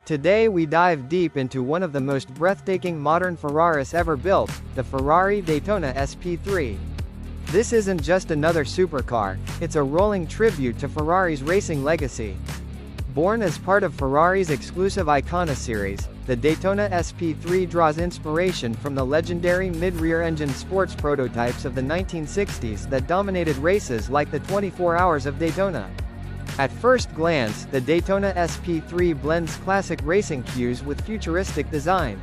Today we dive deep into one of the most breathtaking modern Ferraris ever built, the Ferrari Daytona SP3. This isn't just another supercar, it's a rolling tribute to Ferrari's racing legacy. Born as part of Ferrari's exclusive Icona series, the Daytona SP3 draws inspiration from the legendary mid-rear engine sports prototypes of the 1960s that dominated races like the 24 Hours of Daytona. At first glance, the Daytona SP3 blends classic racing cues with futuristic design.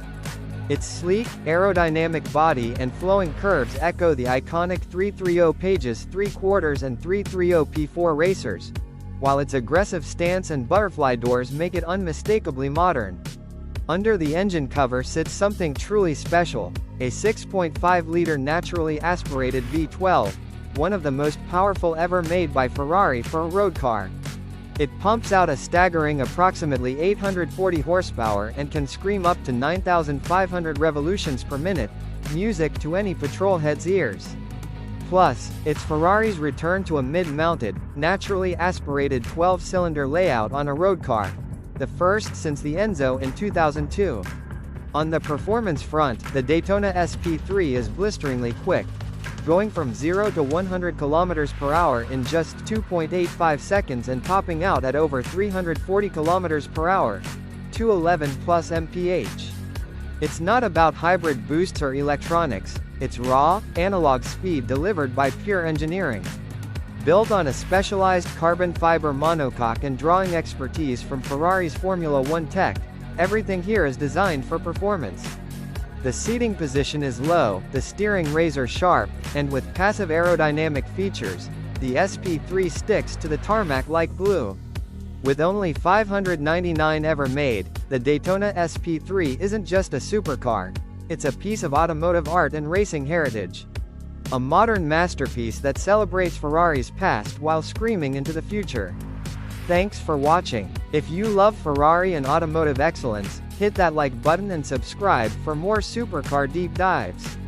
Its sleek, aerodynamic body and flowing curves echo the iconic 330 Pages 3/4 and 330 P4 racers, while its aggressive stance and butterfly doors make it unmistakably modern. Under the engine cover sits something truly special, a 6.5-liter naturally aspirated V12, one of the most powerful ever made by Ferrari for a road car. It pumps out a staggering approximately 840 horsepower and can scream up to 9,500 revolutions per minute, music to any petrolhead's ears. Plus, it's Ferrari's return to a mid-mounted, naturally aspirated 12-cylinder layout on a road car, the first since the Enzo in 2002. On the performance front, the Daytona SP3 is blisteringly quick, going from 0 to 100 km per hour in just 2.85 seconds and topping out at over 340 km per hour, 211 plus mph. It's not about hybrid boosts or electronics, it's raw, analog speed delivered by pure engineering. Built on a specialized carbon fiber monocoque and drawing expertise from Ferrari's Formula One tech, everything here is designed for performance. The seating position is low, the steering razor sharp, and with passive aerodynamic features, the SP3 sticks to the tarmac like glue. With only 599 ever made, the Daytona SP3 isn't just a supercar, it's a piece of automotive art and racing heritage. A modern masterpiece that celebrates Ferrari's past while screaming into the future. Thanks for watching. If you love Ferrari and automotive excellence, hit that like button and subscribe for more supercar deep dives.